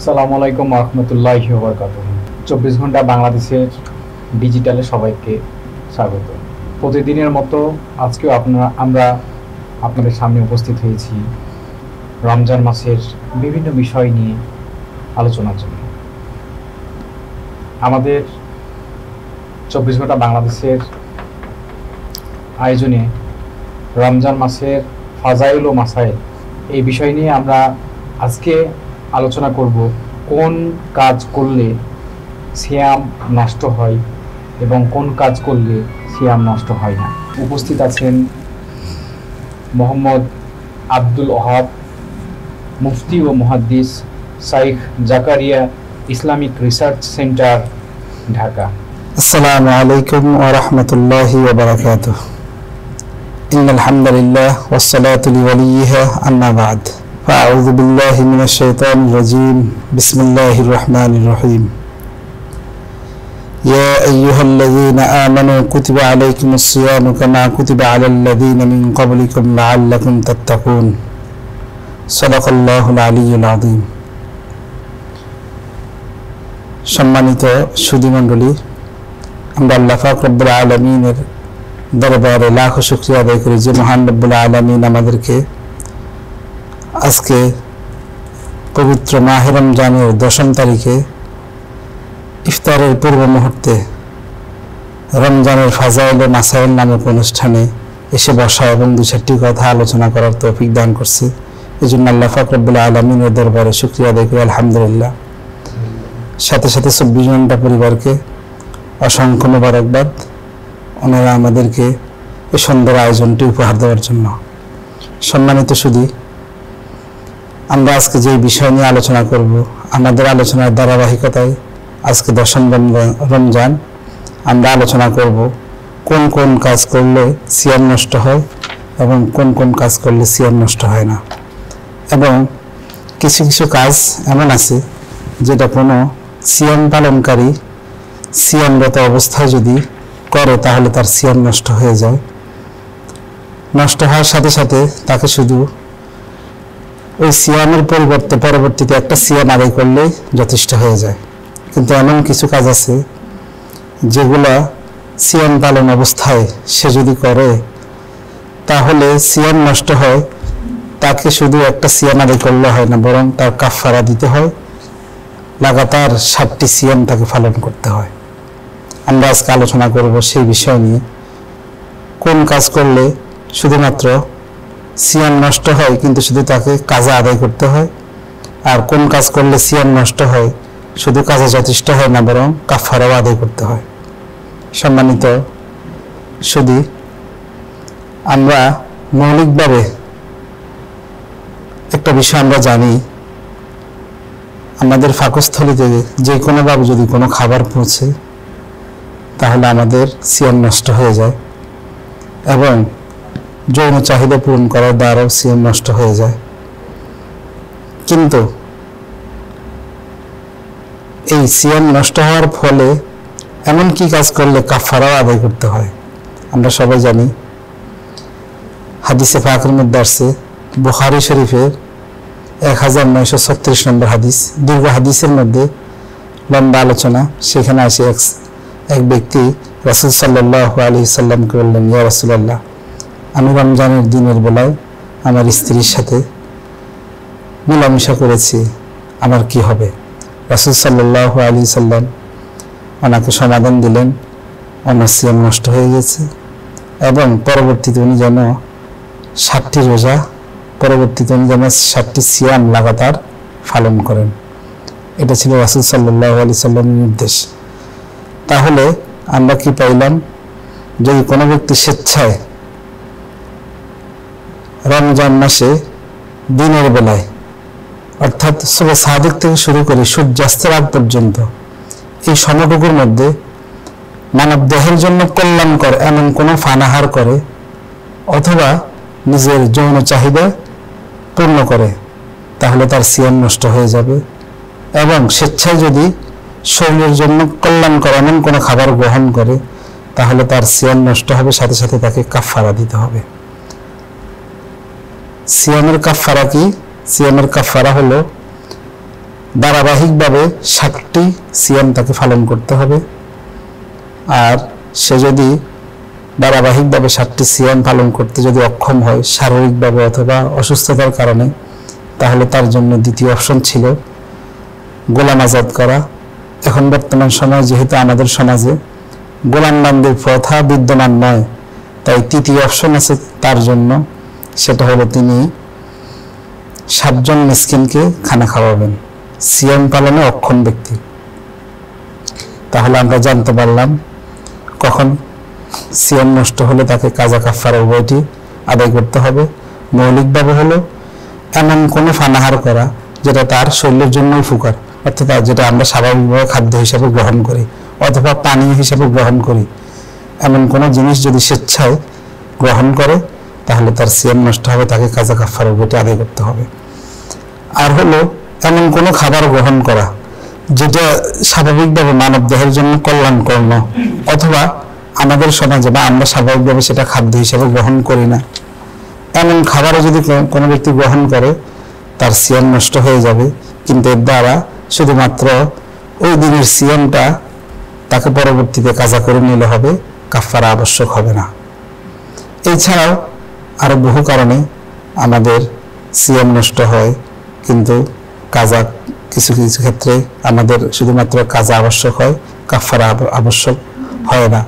আসসালামু আলাইকুম রহমতুল্লাহি ওয়া বারাকাতুহু। 24 ঘন্টা বাংলাদেশের ডিজিটালে সবাইকে স্বাগত। প্রতিদিনের মতো আজকেও আমরা আপনাদের সামনে উপস্থিত হয়েছি রমজান মাসের বিভিন্ন বিষয় নিয়ে আলোচনার জন্য। আমাদের 24 ঘন্টা বাংলাদেশের আয়োজনে রমজান মাসের ফাজাইল ও মাসাইল এই বিষয় নিয়ে আমরা আজকে আলোচনা করব, কোন কাজ করলে সিয়াম নষ্ট হয় এবং কোন কাজ করলে সিয়াম নষ্ট হয় না। উপস্থিত আছেন মোহাম্মদ আব্দুল ওহাব, মুফতি ও মুহাদ্দিস, Shaikh Zakaria Islamic research centre, Dhaka. আসসালামু আলাইকুম ওয়া রাহমাতুল্লাহি ওয়া বারাকাতুহু। ইন্নাল হামদুলিল্লাহ ওয়াস সালাতু লিওয়ালিহা আম্মা বা'দ। ফাআউযু বিল্লাহি মিনাশ শাইতানির রাজীম। বিসমিল্লাহির রহমানির রহিম। ইয়া আইয়ুহাল্লাযীনা আমানু কুতিবা আলাইকুমুস সিয়ামু কামা কুতিবা আলাল লাযীনা মিন ক্বাবলিকুম লাআল্লাকুম তাত্তাকুন। সাদাকাল্লাহুল আলিয়্যুল আযীম। সম্মানিত সুধীমণ্ডলী, আমরা আল্লাহ পাক রব্বুল আলামিনের দরবারে লাখো শুকরিয়া আদায় করি যে মহান রব্বুল আলামিন আমাদেরকে আজকে পবিত্র মাহে রমজানের 10ম তারিখে ইফতারের পূর্ব মুহূর্তে রমজানের ফাজাইল ও মাসাইল নামক অনুষ্ঠানে এসে বসা এবং দু চারটি কথা আলোচনা করার তৌফিক দান করছে। এই জন্য আল্লাহ পাক রব্বুল আলামিনের দরবারে শুকরিয়া আদায় করি, আলহামদুলিল্লাহ। সাথে সাথে 24 ঘন্টা পরিবারকে অসংখ্য মোবারকবাদ, ওনারা আমাদেরকে এই সুন্দর আয়োজনটি উপহার দেওয়ার জন্য। সম্মানিত সুধী, আমরা আজকে যে বিষয় নিয়ে আলোচনা করব, আমাদের আলোচনার ধারাবাহিকতায় আজকে 10ম রমজান আমরা আলোচনা করব কোন কোন কাজ করলে সিয়াম নষ্ট হয় এবং কোন কোন কাজ করলে সিয়াম নষ্ট হয় না। এবং কিছু কিছু কাজ এমন আছে যেটা কোনো সিয়াম পালনকারী সিয়ামরত অবস্থায় যদি করে তাহলে তার সিয়াম নষ্ট হয়ে যায়। নষ্ট হওয়ার সাথে সাথে তাকে শুধু ওই সিয়ামের পরিবর্তে পরবর্তীতে একটা সিয়াম আদায় করলেই যথেষ্ট হয়ে যায়। কিন্তু এমন কিছু কাজ আছে যেগুলা সিয়াম পালন অবস্থায় সে যদি করে তাহলে সিয়াম নষ্ট হয়। তাকে শুধু একটা সিয়াম আদায় করলে হয় না, বরং তার কাফারা দিতে হয়, লাগাতার 7টি সিয়াম তাকে পালন করতে হয়। আমরা আজকে আলোচনা করব সেই বিষয় নিয়ে, কোন কাজ করলে শুধুমাত্র সিয়াম নষ্ট হয় কিন্তু শুধু তাকে কাজা আদায় করতে হয়, আর কোন কাজ করলে সিয়াম নষ্ট হয় শুধু কাজে যথেষ্ট হয় না, বরং কাফারাও আদায় করতে হয়। সম্মানিত সুধী, আমরা মৌলিকভাবে একটা বিষয় আমরা জানি, আমাদের পাকস্থলীতে যে কোনোভাবে যদি কোনো খাবার পৌঁছে তাহলে আমাদের সিয়াম নষ্ট হয়ে যায় এবং যৌন চাহিদা পূরণ করার দ্বারাও সিয়াম নষ্ট হয়ে যায়। কিন্তু এই সিয়াম নষ্ট হওয়ার ফলে এমন কি কাজ করলে কাফারাও আদায় করতে হয়? আমরা সবাই জানি, হাদিসে পাকের মধ্যে আসছে, বুখারী শরীফের 1936 নম্বর হাদিস, দীর্ঘ হাদিসের মধ্যে লম্বা আলোচনা। সেখানে আসে এক ব্যক্তি রাসূল সাল্লাল্লাহু আলাইহি সাল্লামকে বললেন, ইয়া রাসূলুল্লাহ, আমি রমজানের দিনের বেলায় আমার স্ত্রীর সাথে মেলামেশা করেছি, আমার কি হবে? রাসূল সাল্লাল্লাহু আলাইহি সাল্লাম ওনাকে সমাধান দিলেন, ওনার সিয়াম নষ্ট হয়ে গেছে এবং পরবর্তীতে উনি যেন 7টি রোজা, পরবর্তীতে উনি যেন 7টি সিয়াম লাগাতার পালন করেন। এটা ছিল রাসূল সাল্লাল্লাহু আলাইহি সাল্লামের নির্দেশ। তাহলে আমরা কি পাইলাম? যদি কোনো ব্যক্তি স্বেচ্ছায় রমজান মাসে দিনের বেলায়, অর্থাৎ সুবহ সাদিক থেকে শুরু করে সূর্যাস্তের আগ পর্যন্ত এই সময়টুকুর মধ্যে মানব দেহের জন্য কল্যাণকর এমন কোনো পানাহার করে অথবা নিজের যৌন চাহিদা পূর্ণ করে, তাহলে তার সিয়াম নষ্ট হয়ে যাবে। এবং স্বেচ্ছায় যদি শরীরের জন্য কল্যাণকর এমন কোনো খাবার গ্রহণ করে তাহলে তার সিয়াম নষ্ট হবে, সাথে সাথে তাকে কাফারা দিতে হবে। সিয়ামের কাফারা কি? সিয়ামের কাফারা হলো ধারাবাহিকভাবে 7টি সিয়াম তাকে পালন করতে হবে। আর সে যদি ধারাবাহিকভাবে 7টি সিয়াম পালন করতে যদি অক্ষম হয় শারীরিকভাবে অথবা অসুস্থতার কারণে, তাহলে তার জন্য দ্বিতীয় অপশন ছিল গোলাম আজাদ করা। এখন বর্তমান সময়ে যেহেতু আমাদের সমাজে গোলামবান্দির প্রথা বিদ্যমান নয়, তাই তৃতীয় অপশন আছে তার জন্য, সেটা হলো তিনি 7 জন মিসকিনকে খানা খাওয়াবেন, সিয়াম পালনে অক্ষম ব্যক্তি। তাহলে আমরা জানতে পারলাম কখন সিয়াম নষ্ট হলে তাকে কাজা কাফারা উভয়টি আদায় করতে হবে। মৌলিকভাবে হলো এমন কোনো পানাহার করা যেটা তার শরীরের জন্য উপকার, অর্থাৎ যেটা আমরা স্বাভাবিকভাবে খাদ্য হিসাবে গ্রহণ করি অথবা পানীয় হিসাবে গ্রহণ করি, এমন কোনো জিনিস যদি স্বেচ্ছায় গ্রহণ করে তাহলে তার সিয়াম নষ্ট হবে, তাকে কাজা কাফারা উভয়টি আদায় করতে হবে। আর হলো এমন কোনো খাবার গ্রহণ করা যেটা স্বাভাবিকভাবে মানব দেহের জন্য কল্যাণকর নয়, অথবা আমাদের সমাজে বা আমরা স্বাভাবিকভাবে সেটা খাদ্য হিসেবে গ্রহণ করি না, এমন খাবারও যদি কোনো ব্যক্তি গ্রহণ করে তার সিয়াম নষ্ট হয়ে যাবে, কিন্তু এর দ্বারা শুধুমাত্র ওই দিনের সিয়ামটা তাকে পরবর্তীতে কাজা করে নিলে হবে, কাফারা আবশ্যক হবে না। এছাড়াও আরো বহু কারণে আমাদের সিয়াম নষ্ট হয়, কিন্তু কাজা কিছু কিছু ক্ষেত্রে আমাদের শুধুমাত্র কাজা আবশ্যক হয়, কাফারা আবশ্যক হয় না।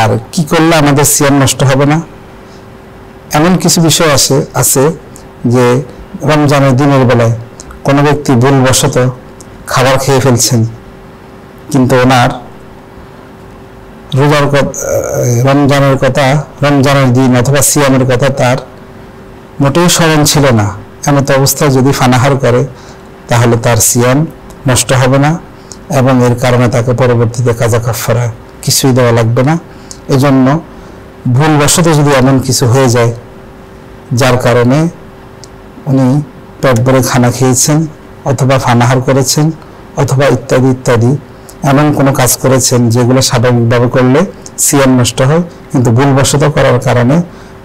আর কি করলে আমাদের সিয়াম নষ্ট হবে না? এমন কিছু বিষয় আছে যে রমজানের দিনের বেলায় কোনো ব্যক্তি ভুলবশত খাবার খেয়ে ফেলছেন, কিন্তু ওনার রমজানের দিন অথবা সিয়ামের কথা তার মোটেও স্মরণ ছিল না, এমত অবস্থায় যদি পানাহার করে তাহলে তার সিয়াম নষ্ট হবে না এবং এর কারণে তাকে পরবর্তীতে কাজা কাফারা কিছুই দেওয়া লাগবে না। এজন্য ভুলবশত যদি এমন কিছু হয়ে যায় যার কারণে উনি পেট ভরে খানা খেয়েছেন অথবা পানাহার করেছেন অথবা ইত্যাদি ইত্যাদি এমন কোনো কাজ করেছেন যেগুলো স্বাভাবিকভাবে করলে সিয়াম নষ্ট হয়, কিন্তু ভুলবশত করার কারণে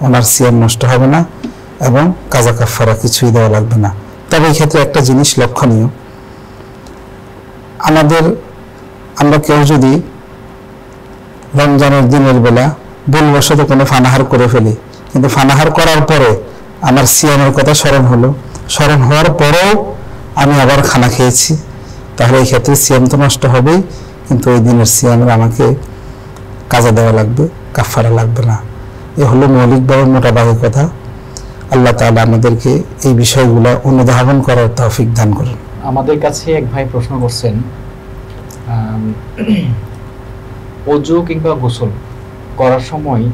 ওনার সিয়াম নষ্ট হবে না এবং কাজা কাফারা কিছুই দেওয়া লাগবে না। তবে এই ক্ষেত্রে একটা জিনিস লক্ষণীয়, আমরা কেউ যদি রমজানের দিনের বেলা ভুলবশত কোনো পানাহার করে ফেলি, কিন্তু পানাহার করার পরে আমার সিয়ামের কথা স্মরণ হওয়ার পরেও আমি আবার খানা খেয়েছি, তাহলে এই ক্ষেত্রে সিয়াম তো নষ্ট হবেই, কিন্তু ওই দিনের সিয়ামের আমাকে কাজা দেওয়া লাগবে, কাফারা লাগবে না। এ হলো মৌলিকভাবে মোটাভাগে কথা। আল্লাহ তাআলা আমাদেরকে এই বিষয়গুলো অনুধাবন করার তৌফিক দান করুন। আমাদের কাছে এক ভাই প্রশ্ন করছেন, ওযু কিংবা গোসল করার সময়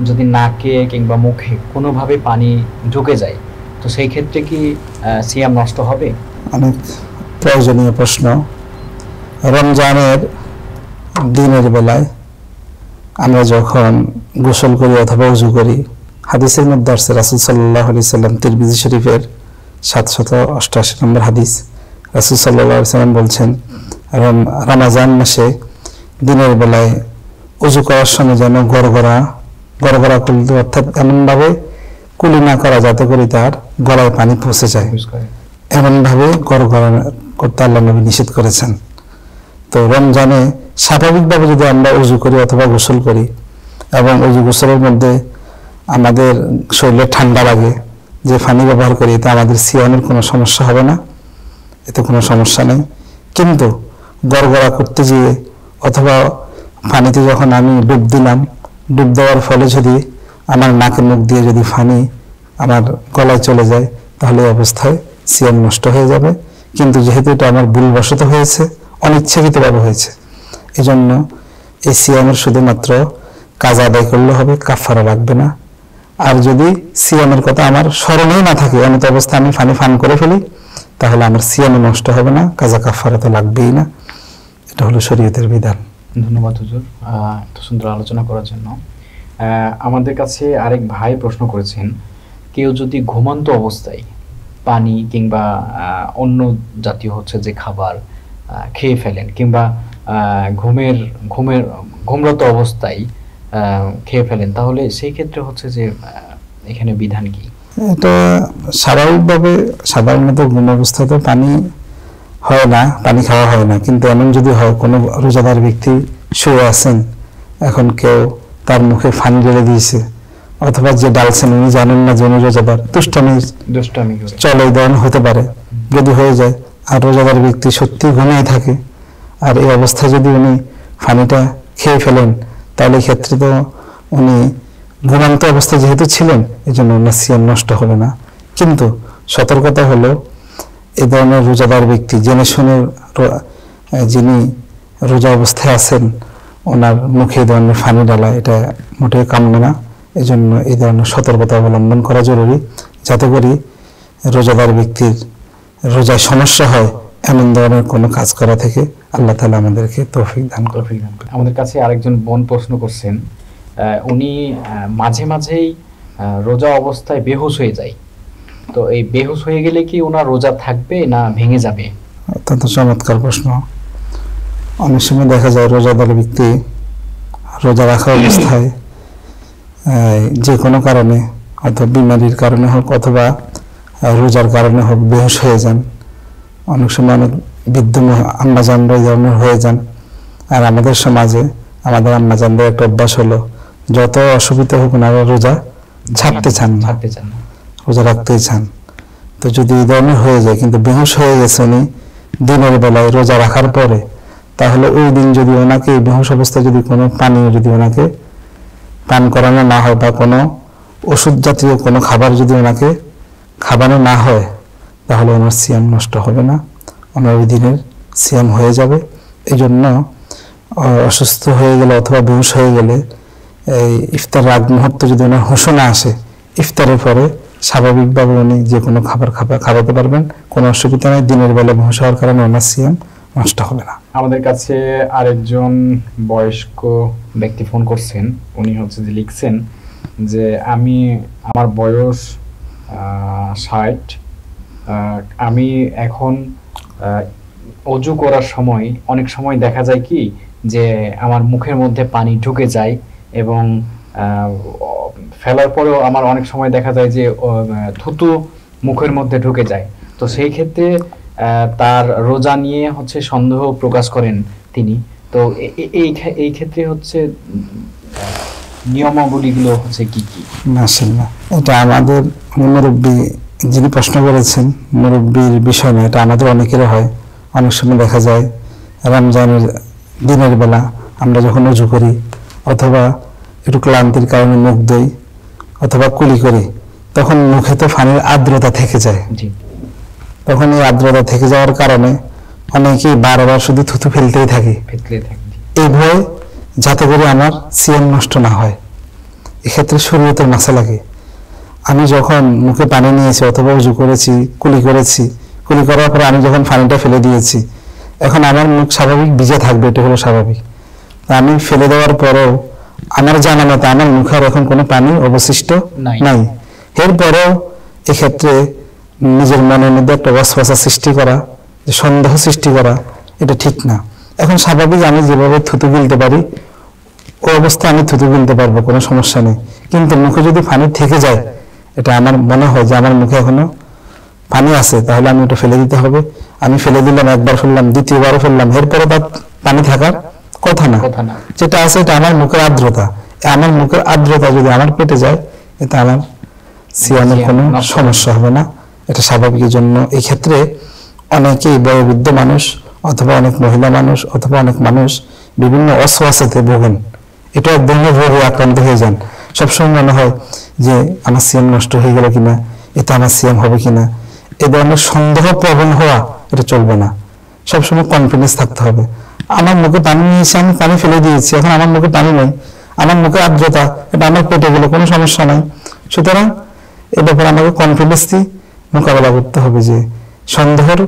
যদি নাকে কিংবা মুখে কোনোভাবে পানি ঢুকে যায়, তো সেই ক্ষেত্রে কি সিয়াম নষ্ট হবে? অনেক প্রয়োজনীয় প্রশ্ন। রমজানের দিনের বেলায় আমরা যখন গোসল করি অথবা ওযু করি, হাদিসের মধ্যে আসছে রাসূল সাল্লাল্লাহু আলাইহি সাল্লাম তিরমিজি শরীফের 788 নম্বর হাদিস, রাসূল সাল্লাল্লাহু আলাইহি সাল্লাম বলছেন রমজান মাসে দিনের বেলায় ওযু করার সময় যেন গড়গড়া করতে, অর্থাৎ এমনভাবে কুলি না করা যাতে করে তার গলায় পানি পৌঁছে যায়, এমনভাবে গড়গড়া করতে আল্লাহ নবী নিষেধ করেছেন। তো রমজানে স্বাভাবিকভাবে যদি আমরা ওযু করি অথবা গোসল করি এবং ওযু গোসলের মধ্যে আমাদের শরীরে ঠান্ডা লাগে, যে পানি ব্যবহার করি, এতে আমাদের সিয়ামের কোনো সমস্যা হবে না, এতে কোনো সমস্যা নেই। কিন্তু গড়গড়া করতে গিয়ে অথবা পানিতে যখন আমি ডুব দিলাম, ডুব দেওয়ার ফলে যদি আমার নাকে মুখ দিয়ে যদি পানি আমার গলায় চলে যায়, তাহলে এই অবস্থায় সিয়াম নষ্ট হয়ে যাবে। কিন্তু যেহেতু এটা আমার ভুলবশত হয়েছে, অনিচ্ছাকৃতভাবে হয়েছে, এজন্য এই সিয়ামের শুধুমাত্র কাজা আদায় করলে হবে, কাফারা লাগবে না। আর যদি সিয়ামের কথা আমার স্মরণেই না থাকে, এমন অবস্থা আমি পানি পান করে ফেলি, তাহলে আমার সিয়াম নষ্ট হবে না, কাজা কাফারা তো লাগবেই না। এটা হলো শরীয়তের বিধান। ধন্যবাদ হুজুর এত সুন্দর আলোচনা করার জন্য। আমাদের কাছে আরেক ভাই প্রশ্ন করেছেন, কেউ যদি ঘুমন্ত অবস্থায় পানি কিংবা অন্য জাতীয় যে খাবার খেয়ে ফেলেন কিংবা ঘুমরত অবস্থায় খেয়ে ফেলেন, তাহলে সেই ক্ষেত্রে যে এখানে বিধান কি? এটা স্বাভাবিকভাবে সাধারণত ঘুম অবস্থাতে পানি হয় না, পানি খাওয়া হয় না। কিন্তু এমন যদি হয় কোনো রোজাদার ব্যক্তি শুয়ে আছেন, এখন কেউ তার মুখে পানি ঢেলে দিয়েছে, অথবা যে ডালছেন উনি জানেন না যে উনি রোজাদার, দুষ্টামি চলে, এই ধরনের হতে পারে। যদি হয়ে যায় আর রোজাদার ব্যক্তি সত্যি ঘুমিয়ে থাকে, আর এই অবস্থায় যদি উনি পানিটা খেয়ে ফেলেন, তাহলে ক্ষেত্রে তো উনি ঘুমান্ত অবস্থায় যেহেতু ছিলেন, এই জন্য ওনার সিয়াম নষ্ট হবে না। কিন্তু সতর্কতা হলো, এ ধরনের রোজাদার ব্যক্তি জেনে শুনে যিনি রোজা অবস্থায় আছেন ওনার মুখে এই ধরনের পানি ডালা, এটা মোটেই কাম্য না। এই জন্য এই ধরনের সতর্কতা অবলম্বন করা জরুরি, যাতে করে রোজাদার ব্যক্তির রোজায় সমস্যা হয় এমন ধরনের কোনো কাজ করা থেকে আল্লাহ তাআলা আমাদেরকে তৌফিক দান করুন। আমাদের কাছে আরেকজন বোন প্রশ্ন করছেন, উনি মাঝে মাঝেই রোজা অবস্থায় বেহুশ হয়ে যায়, তো এই বেহুশ হয়ে গেলে কি ওনার রোজা থাকবে না ভেঙে যাবে? অত্যন্ত চমৎকার প্রশ্ন। অনেক সময় দেখা যায় রোজাদার ব্যক্তি রোজা রাখা অবস্থায় যে কোনো কারণে, অথবা বিমারির কারণে হোক অথবা রোজার কারণে হোক, বেহুশ হয়ে যান। অনেক সময় অনেক বৃদ্ধ আম্মাজানরা এই ধরনের হয়ে যান। আর আমাদের সমাজে আমাদের আম্মাজানদের একটা অভ্যাস হলো, যত অসুবিধা হোক ওনারা রোজা ছাড়তে চান না, রোজা রাখতেই চান। তো যদি এই ধরনের হয়ে যায়, কিন্তু বেহুশ হয়ে গেছে উনি দিনের বেলায় রোজা রাখার পরে, তাহলে ওই দিন যদি ওনাকে বেহুশ অবস্থায় যদি কোনো পানীয় যদি ওনাকে পান করানো না হয়, বা কোনো ওষুধ জাতীয় কোনো খাবার যদি ওনাকে খাওয়ানো না হয়, তাহলে ওনার সিয়াম নষ্ট হবে না, ওনার ওই দিনের সিয়াম হয়ে যাবে। এই জন্য অসুস্থ হয়ে গেলে অথবা বেহুশ হয়ে গেলে এই ইফতার আগ মুহূর্তে যদি ওনার হুঁশ না আসে, ইফতারের পরে স্বাভাবিকভাবে উনি যে কোনো খাবার খাওয়াতে পারবেন, কোনো অসুবিধা নেই। দিনের বেলা বেহুশ হওয়ার কারণে ওনার সিয়াম নষ্ট হবে না। আমাদের কাছে আরেকজন বয়স্ক ব্যক্তি ফোন করছেন, উনি হচ্ছে যে লিখছেন যে আমার বয়স 60, আমি এখন অজু করার সময় অনেক সময় দেখা যায় কি যে আমার মুখের মধ্যে পানি ঢুকে যায়, এবং ফেলার পরেও আমার অনেক সময় দেখা যায় যে থুতু মুখের মধ্যে ঢুকে যায়। তো সেই ক্ষেত্রে তার রোজা নিয়ে হচ্ছে সন্দেহ প্রকাশ করেন তিনি। তো এই ক্ষেত্রে হচ্ছে নিয়মাবলীগুলো হচ্ছে কি কি? মাশাআল্লাহ, এটা আমাদের মুরব্বী যিনি প্রশ্ন করেছেন, মুরব্বীর বিষয় না, এটা আমাদের অনেকেরও হয়। অনেক সময় দেখা যায় রমজানের দিনের বেলা আমরা যখন ওযু করি, অথবা একটু ক্লান্তির কারণে মুখ ধুই অথবা কুলি করি, তখন মুখে তো পানির আর্দ্রতা থেকে যায়। তখন এই আর্দ্রতা থেকে যাওয়ার কারণে অনেকেই বারবার শুধু থুতু ফেলতেই থাকে, এই ভয়ে যাতে করে আমার সিয়াম নষ্ট না হয়। এক্ষেত্রে শরীয়তের মাসালা কি, আমি যখন মুখে পানি নিয়েছি অথবা ওযু করেছি, কুলি করার পরে আমি যখন পানিটা ফেলে দিয়েছি, এখন আমার মুখ স্বাভাবিক ভিজে থাকবে, এটা হলো স্বাভাবিক। আমি ফেলে দেওয়ার পরেও আমার জানা মতে আমার মুখে আর এখন কোনো পানি অবশিষ্ট নাই। এরপরেও এক্ষেত্রে নিজের মনের মধ্যে একটা ওয়াসওয়াসা সৃষ্টি করা, যে সন্দেহ সৃষ্টি করা, এটা ঠিক না। এখন স্বাভাবিক আমি যেভাবে থুতু গিলতে পারি ওই অবস্থায় আমি থুতু গিলতে পারবো, কোনো সমস্যা নেই। কিন্তু মুখে যদি পানি থেকে যায়, এটা আমার মনে হয় যে আমার মুখে এখনো পানি আছে, তাহলে আমি ওটা ফেলে দিতে হবে। আমি ফেলে দিলাম, একবার ফেললাম, দ্বিতীয়বারও ফেললাম, এরপরে তার পানি থাকার কথা না। যেটা আছে এটা আমার মুখের আর্দ্রতা। আমার মুখের আর্দ্রতা যদি আমার পেটে যায়, এটা আমার সিয়ামের কোনো সমস্যা হবে না, এটা স্বাভাবিকের জন্য। এই ক্ষেত্রে অনেকেই বয়োবৃদ্ধ মানুষ অথবা অনেক মহিলা মানুষ অথবা অনেক মানুষ বিভিন্ন অসওয়াসাতে ভোগেন, এটা এক ধরনের রোগে আক্রান্ত হয়ে যান। সবসময় মনে হয় যে আমার সিয়াম নষ্ট হয়ে গেল কিনা, এটা আমার সিয়াম হবে কিনা, এ ধরনের সন্দেহ প্রবণ হওয়া এটা চলবে না। সবসময় কনফিডেন্স থাকতে হবে। আমার মুখে পানি নিয়েছি, আমি পানি ফেলে দিয়েছি, এখন আমার মুখে পানি নেই, আমার মুখে আর্দ্রতা, এটা আমার পেটে গেলে কোনো সমস্যা নাই। সুতরাং এ ব্যাপারে আমাকে কনফিডেন্স দিয়ে মোকাবেলা করতে হবে। যে সন্দেহের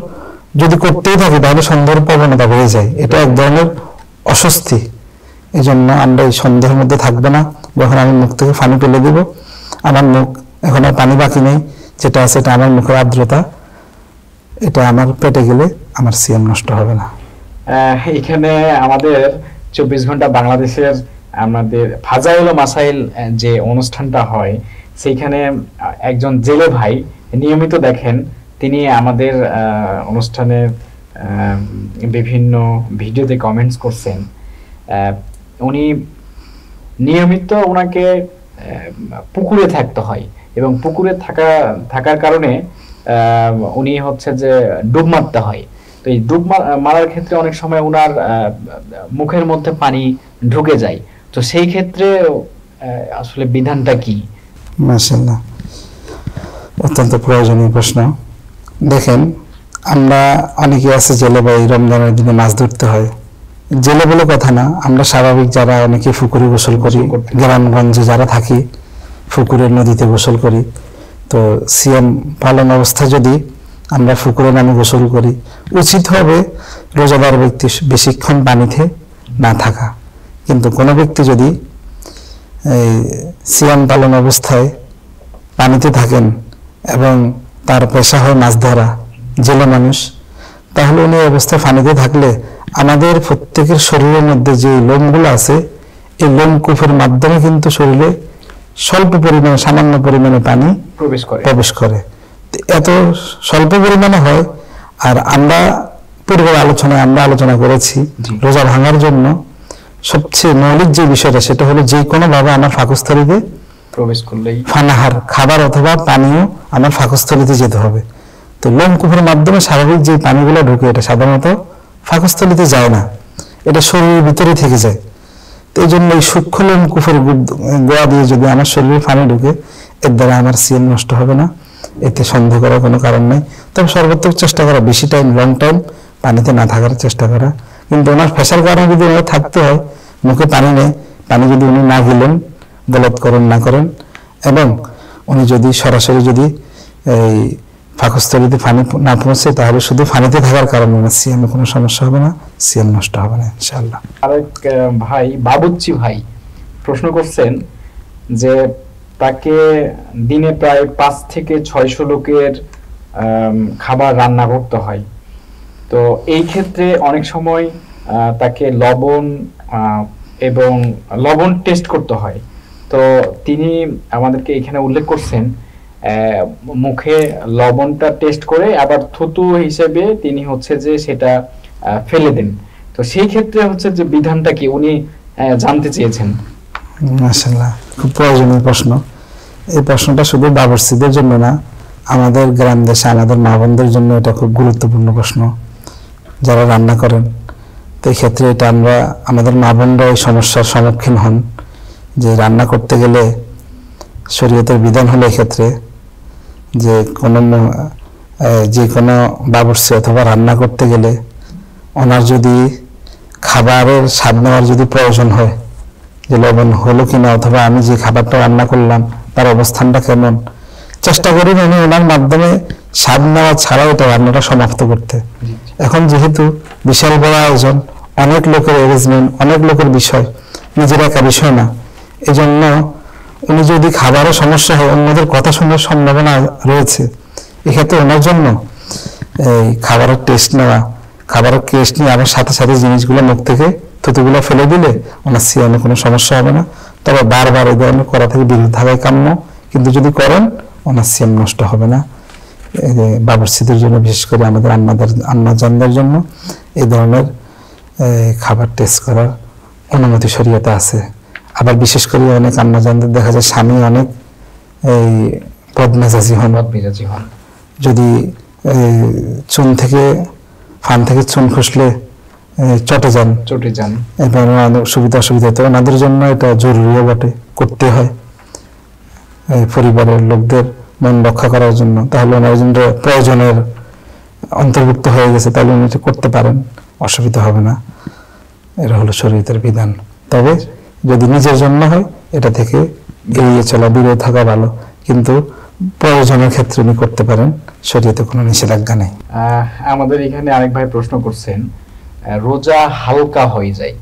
যদি করতেই থাকে তাহলে সন্দেহের প্রবণতা বেড়ে যায়, এটা এক ধরনের অস্বস্তি। এই জন্য আমরা এই সন্দেহের মধ্যে থাকবো না। যখন আমি মুখ থেকে পানি ফেলে দিব, আমার মুখ এখন আর পানি বাকি নেই, যেটা আছে এটা আমার মুখের আর্দ্রতা, এটা আমার পেটে গেলে আমার সিয়াম নষ্ট হবে না। এখানে আমাদের 24 ঘন্টা বাংলাদেশের আমাদের ফাজাইল ও মাসাইল যে অনুষ্ঠানটা হয়, সেইখানে একজন জেলে ভাই নিয়মিত দেখেন, তিনি আমাদের অনুষ্ঠানে বিভিন্ন ভিডিওতে কমেন্টস করছেন, উনি নিয়মিত ওনাকে পুকুরে থাকতে হয় এবং পুকুরে থাকার কারণে উনি হচ্ছে যে ডুব মারতে হয়। তো এই ডুব মারার ক্ষেত্রে অনেক সময় ওনার মুখের মধ্যে পানি ঢুকে যায়। তো সেই ক্ষেত্রে আসলে বিধানটা কি? মাশাআল্লাহ, অত্যন্ত প্রয়োজনীয় প্রশ্ন। দেখেন, আমরা অনেকে আছে জেলে বা এই রমজানের দিনে মাছ ধরতে হয়। জেলে বলে কথা না, আমরা স্বাভাবিক যারা অনেকে পুকুরে গোসল করি, গ্রামগঞ্জে যারা থাকি পুকুরের নদীতে গোসল করি। তো সিয়াম পালন অবস্থায় যদি আমরা পুকুরে নামে গোসল করি, উচিত হবে রোজাদার ব্যক্তি বেশিক্ষণ পানিতে না থাকা। কিন্তু কোনো ব্যক্তি যদি এই সিয়াম পালন অবস্থায় পানিতে থাকেন এবং তার পেশা হয় মাছ ধরা, জেলে মানুষ, তাহলে উনি অবস্থায় পানিতে থাকলে আমাদের প্রত্যেকের শরীরের মধ্যে যে লোমগুলো আছে, এই লোমকূপের মাধ্যমে কিন্তু শরীরে স্বল্প পরিমাণে, সামান্য পরিমাণে পানি প্রবেশ করে। এত স্বল্প পরিমাণে হয়। আর আমরা পূর্বের আলোচনায় আলোচনা করেছি, রোজা ভাঙার জন্য সবচেয়ে মৌলিক যে বিষয়টা, সেটা হলো যে কোনো ভাবে আমার ফাঁকস্থলীতে প্রবেশ করলেই ফানাহার, খাবার অথবা পানীয় আমার ফাঁকস্থলীতে যেতে হবে। তো লোমকূপের মাধ্যমে স্বাভাবিক যে পানিগুলো ঢুকে, এটা সাধারণত ফাঁকস্থলীতে যায় না, এটা শরীরের ভিতরে থেকে যায়। তো এই জন্য এই সূক্ষ্ম লোমকূপের গোয়া দিয়ে যদি আমার শরীরে পানি ঢুকে, এর দ্বারা আমার সিয়াম নষ্ট হবে না, এতে সন্দেহ করার কোনো কারণ নেই। তবে সর্বোত্তম চেষ্টা করা, বেশি টাইম, লং টাইম পানিতে না থাকার চেষ্টা করা। কিন্তু ওনার ফেসার কারণে যদি ওনার থাকতে হয়, মুখে পানি নেই, পানি যদি উনি না গিলেন, বলৎকরণ না করেন, এবং উনি যদি সরাসরি যদি এই পাকস্থলীতে পানি না পৌঁছে, তাহলে শুধু পানিতে থাকার কারণে ওনার সিয়ামে কোনো সমস্যা হবে না, সিয়াম নষ্ট হবে না ইনশাআল্লাহ। আরেক ভাই, বাবুচ্চি ভাই প্রশ্ন করছেন যে তাকে দিনে প্রায় 5 থেকে 600 লোকের খাবার রান্না করতে হয়। তো এই ক্ষেত্রে অনেক সময় তাকে লবণ টেস্ট করতে হয়। তো তিনি আমাদেরকে এখানে উল্লেখ করছেন মুখে লবণটা টেস্ট করে আবার থুতু হিসেবে তিনি হচ্ছে যে সেটা ফেলে দেন। তো সেই ক্ষেত্রে হচ্ছে যে বিধানটা কি উনি জানতে চেয়েছেন। মাশাআল্লাহ, খুব প্রয়োজনীয় প্রশ্ন। এই প্রশ্নটা শুধু বাবরচিদের জন্য না, আমাদের গ্রাম দেশে আমাদের মা বোনদের জন্য এটা খুব গুরুত্বপূর্ণ প্রশ্ন, যারা রান্না করেন। তো এই ক্ষেত্রে এটা আমরা, আমাদের মা বোনরা এই সমস্যার সম্মুখীন হন যে রান্না করতে গেলে শরীয়তের বিধান হলো এক্ষেত্রে যে কোনো বাবুর্চি অথবা রান্না করতে গেলে ওনার যদি খাবারের স্বাদ নেওয়ার যদি প্রয়োজন হয়, যে লবণ হলো কিনা, অথবা আমি যে খাবারটা রান্না করলাম তার অবস্থানটা কেমন, চেষ্টা করি উনি ওনার মাধ্যমে স্বাদ নেওয়া ছাড়াও এটা রান্নাটা সমাপ্ত করতে। এখন যেহেতু বিশাল বড় আয়োজন, অনেক লোকের অ্যারেঞ্জমেন্ট, অনেক লোকের বিষয়, নিজের একা বিষয় না, এই জন্য উনি যদি খাবারের সমস্যা হয়, অন্যদের কথা শোনার সম্ভাবনা রয়েছে। এক্ষেত্রে ওনার জন্য এই খাবারের টেস্ট নিয়ে আবার সাথে সাথে জিনিসগুলো মুখ থেকে থুতুগুলো ফেলে দিলে ওনার সিয়ামে কোনো সমস্যা হবে না। তবে বারবার এই ধরনের করা থেকে বিরত থাকাই কাম্য, কিন্তু যদি করেন ওনার সিয়াম নষ্ট হবে না। বাবুর্চিদের জন্য, বিশেষ করে আমাদের আম্মাজানদের জন্য এই ধরনের খাবার টেস্ট করার অনুমতি শরীয়তে আছে। আবার বিশেষ করে অনেক আম্মাজানদের দেখা যায় স্বামী অনেক এই বদমেজাজি হন, যদি ফান থেকে চুন খসলে চটে যান, এবং সুবিধা অসুবিধা, তো ওনাদের জন্য এটা জরুরিও বটে, করতে হয় পরিবারের লোকদের মন রক্ষা করার জন্য। তাহলে ওনার জন্য প্রয়োজনের অন্তর্ভুক্ত হয়ে গেছে, তাহলে উনি এটা করতে পারেন, অসুবিধা হবে না। এটা হলো শরীয়তের বিধান। তবে যদি নিজের জন্য হয়, এটা থেকে এড়িয়ে চলা, বিরত থাকা ভালো, কিন্তু প্রয়োজনের ক্ষেত্রে উনি করতে পারেন, শরীয়তে কোনো নিষেধাজ্ঞা নেই। আমাদের এখানে আরেক ভাই প্রশ্ন করছেন, রোজা হালকা হয়ে যায়।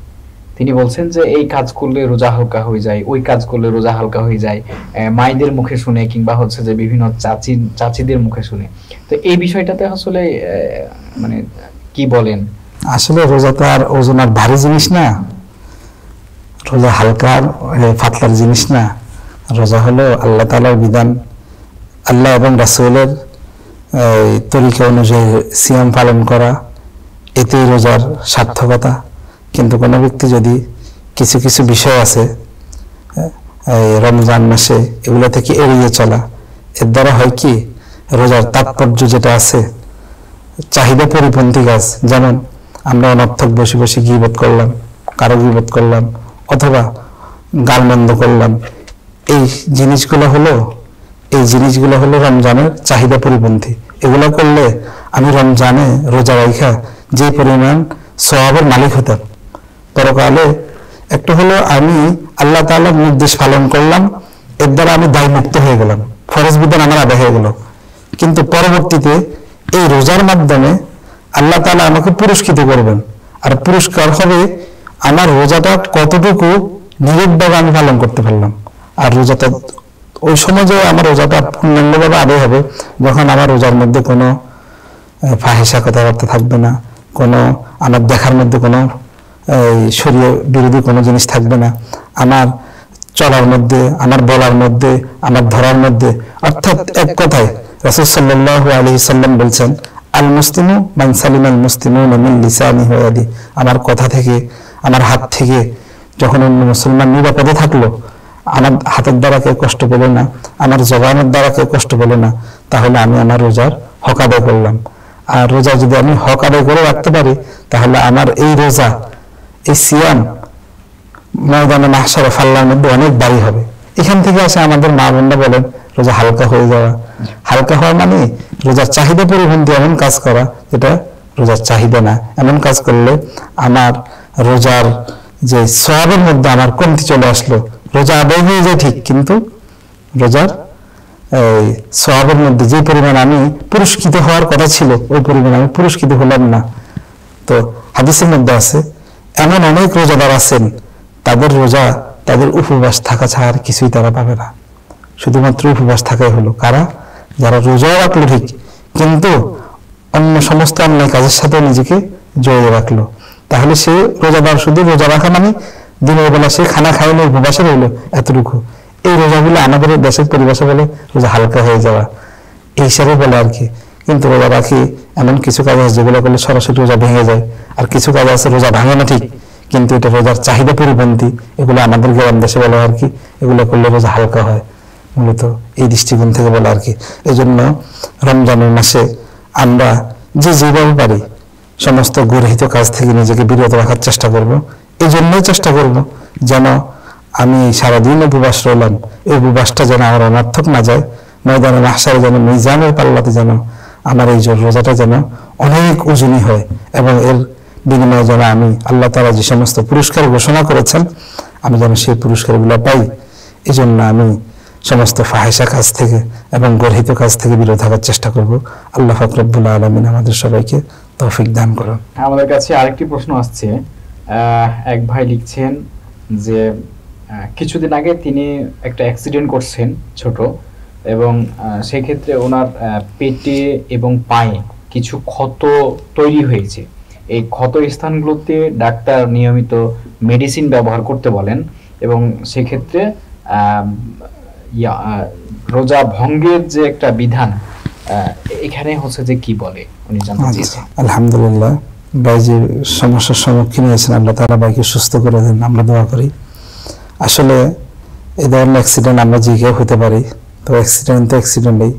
তিনি বলছেন যে এই কাজ করলে রোজা হালকা হয়ে যায়, ওই কাজ করলে রোজা হালকা হয়ে যায়, মায়েদের মুখে শুনে কিংবা হচ্ছে যে বিভিন্ন চাচিদের মুখে শুনে। তো এই বিষয়টাতে আসলে মানে কি বলেন? আসলে রোজা তো আর ওজন আর ভারী জিনিস না, রোজা হালকা পাতলার জিনিস না। রোজা হলো আল্লাহ তাআলার বিধান, আল্লাহ এবং রাসূলের তরিকা অনুযায়ী সিয়াম পালন করা, এতেই রোজার সার্থকতা। কিন্তু কোনো ব্যক্তি যদি কিছু কিছু বিষয় আছে এই রমজান মাসে এগুলো থেকে এড়িয়ে চলা, এর দ্বারা হয় কি রোজার তাৎপর্য যেটা আছে চাহিদা পরিপন্থী কাজ, যেমন আমরা অনর্থক বসে বসে গীবত করলাম, কারো গীবত করলাম অথবা গালমন্দ করলাম, এই জিনিসগুলো হলো রমজানের চাহিদা পরিপন্থী। এগুলো করলে আমি রমজানে রোজা রাখা যে পরিমাণ সওয়াবের মালিক হতাম পরকালে, একটা হলো আমি আল্লাহ তাআলার নির্দেশ পালন করলাম, এর দ্বারা আমি দায়মুক্ত হয়ে গেলাম, ফরজ বিধান আমার আদায় হয়ে গেল। কিন্তু পরবর্তীতে এই রোজার মাধ্যমে আল্লাহ তাআলা আমাকে পুরস্কৃত করবেন, আর পুরস্কার হবে আমার রোজাটা কতটুকু নীরবভাবে আমি পালন করতে পারলাম। আর রোজাটা ওই সময় যে আমার রোজাটা পূর্ণাঙ্গভাবে আদায় হবে যখন আমার রোজার মধ্যে কোনো ফাহিশা কথাবার্তা থাকবে না, কোনো আমার দেখার মধ্যে কোনো শরীয়ত বিরোধী কোনো জিনিস থাকবে না, আমার চলার মধ্যে, আমার বলার মধ্যে, আমার ধরার মধ্যে। অর্থাৎ এক কথায় রাসূল সাল্লাল্লাহু আলাইহি সাল্লাম বলছেন, আল মুসলিমু মান সালিমাল মুসলিমুনা মিন লিসানিহি ওয়া ইয়াদিহি, আমার কথা থেকে, আমার হাত থেকে যখন অন্য মুসলমান নিরাপদে থাকলো, আমার হাতের দ্বারা কেউ কষ্ট পেল না, আমার জবানের দ্বারা কেউ কষ্ট পেল না, তাহলে আমি আমার রোজার হক আদায় করলাম। আর রোজা যদি আমি হক আদায় করে রাখতে পারি তাহলে আমার এই রোজা, এই সিয়াম ময়দানে মাহশারে ফাল্লার মধ্যে অনেক বাড়ি হবে। এখান থেকে আসে আমাদের মা বোনরা বলেন রোজা হালকা হয়ে যাওয়া। হালকা হওয়া মানে রোজার চাহিদা পরিপন্থী এমন কাজ করা যেটা রোজার চাহিদা না। এমন কাজ করলে আমার রোজার যে সওয়াবের মধ্যে আমার কমতি চলে আসলো, রোজা আদায় হয়ে যায় ঠিক, কিন্তু রোজার এই সওয়াবের মধ্যে যে পরিমাণ আমি পুরস্কৃত হওয়ার কথা ছিল ওই পরিমাণ আমি পুরস্কৃত হলাম না। তো হাদিসের মধ্যে আছে এমন অনেক রোজাদার আছেন তাদের রোজা, তাদের উপবাস থাকা ছাড়া আর কিছুই তারা পাবে না, শুধুমাত্র উপবাস থাকাই হলো। কারা? যারা রোজাও রাখলো ঠিক কিন্তু অন্য সমস্ত অন্যায় কাজের সাথে নিজেকে জড়িয়ে রাখলো, তাহলে সে রোজাদার। শুধু রোজা রাখা মানে দিনের বেলা সে খানা খাইলো, উপবাসে রইলো, এতটুকু। এই রোজাগুলো আমাদের দেশের পরিভাষা বলে রোজা হালকা হয়ে যাওয়া, এই হিসাবে বলে আর কি। কিন্তু রোজা রাখি এমন কিছু কাজ আছে যেগুলো করলে সরাসরি রোজা ভেঙে যায়, আর কিছু কাজ আছে রোজা ভাঙে না ঠিক কিন্তু এটা রোজার চাহিদা পরিপন্থী, এগুলো আমাদের গ্রাম দেশে বলে আর কি, এগুলো করলে রোজা হালকা হয়, মূলত এই দৃষ্টিকোণ থেকে বলে আর কি। এই জন্য রমজানের মাসে আমরা যেভাবে পারি সমস্ত গর্হিত কাজ থেকে নিজেকে বিরত রাখার চেষ্টা করব। এই জন্যই চেষ্টা করব যেন আমি সারাদিন উপবাস রইলাম, এই উপবাসটা যেন আমার অনর্থক না যায়, ময়দানে মাহশারে যেন মিজানের পাল্লাতে যেন আমার এই রোজাটা যেন অনেক ওজনী হয়, এবং এর বিনিময়ে যেন আমি আল্লাহ তাআলা যে সমস্ত পুরস্কার ঘোষণা করেছেন আমি যেন সেই পুরস্কারগুলো পাই। এই জন্য আমি সমস্ত ফাহিশা কাজ থেকে এবং গর্হিত কাজ থেকে বিরত থাকার চেষ্টা করব। আল্লাহ পাক রব্বুল আলামিন আমাদের সবাইকে তৌফিক দান করুন। আমাদের কাছে আরেকটি প্রশ্ন আসছে, এক ভাই লিখছেন যে কিছুদিন আগে তিনি একটা অ্যাক্সিডেন্ট করছেন ছোট, এবং সেই ক্ষেত্রে ওনার পেটে এবং পায়ে কিছু ক্ষত তৈরি হয়েছে। এই ক্ষত স্থানগুলোতে ডাক্তার নিয়মিত মেডিসিন ব্যবহার করতে বলেন, এবং সেক্ষেত্রে রোজা ভঙ্গের যে একটা বিধান এখানে হচ্ছে যে কি বলে উনি জানতে চেয়েছেন। আলহামদুলিল্লাহ, ভাই যে সমস্যার সম্মুখীন হয়েছেন আল্লাহ তাআলা ভাইকে সুস্থ করে দেন, আমরা দোয়া করি। আসলে এই ধরনের অ্যাক্সিডেন্ট আমরা যে কেউ হতে পারি, তো অ্যাক্সিডেন্টই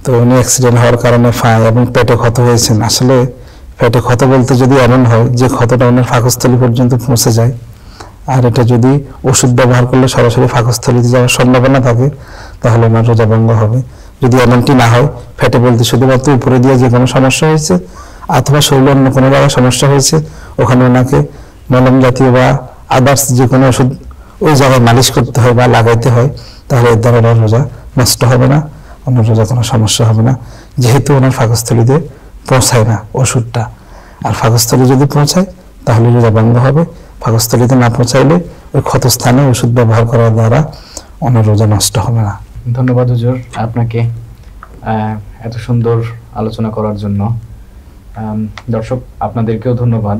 তো উনি অ্যাক্সিডেন্ট হওয়ার কারণে পায়ে এবং পেটে ক্ষত হয়েছেন। আসলে পেটে ক্ষত বলতে যদি এমন হয় যে ক্ষতটা ওনার পাকস্থলী পর্যন্ত পৌঁছে যায়, আর এটা যদি ওষুধ ব্যবহার করলে সরাসরি পাকস্থলীতে যাওয়ার সম্ভাবনা থাকে তাহলে ওনার রোজা ভঙ্গ হবে। যদি এমনটি না হয়, পেটে বলতে শুধুমাত্র উপরে দিয়ে যে কোনো সমস্যা হয়েছে অথবা শরীরে অন্য কোনো জায়গায় সমস্যা হয়েছে, ওখানে ওনাকে মলম জাতীয় বা আদার্স যে কোনো ওষুধ ওই জায়গায় মালিশ করতে হয় বা লাগাইতে হয়, তাহলে এর দ্বারা ওনার রোজা নষ্ট হবে না, ওনার রোজা কোনো সমস্যা হবে না, যেহেতু ওনার পাকস্থলীতে পৌঁছায় না ওষুধটা। আর পাকস্থলী যদি পৌঁছায় তাহলে রোজা বন্ধ হবে, পাকস্থলীতে না পৌঁছাইলে ওই ক্ষতস্থানে ওষুধ ব্যবহার করার দ্বারা ওনার রোজা নষ্ট হবে না। ধন্যবাদ হুজুর আপনাকে এত সুন্দর আলোচনা করার জন্য। দর্শক আপনাদেরকেও ধন্যবাদ।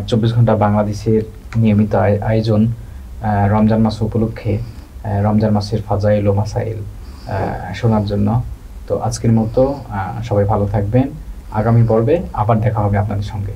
24 ঘন্টা বাংলাদেশের নিয়মিত আয়োজন রমজান মাস উপলক্ষে রমজান মাসের ফাজাইল ও মাসাইল শোনার জন্য। তো আজকের মতো সবাই ভালো থাকবেন, আগামী পর্বে আবার দেখা হবে আপনাদের সঙ্গে।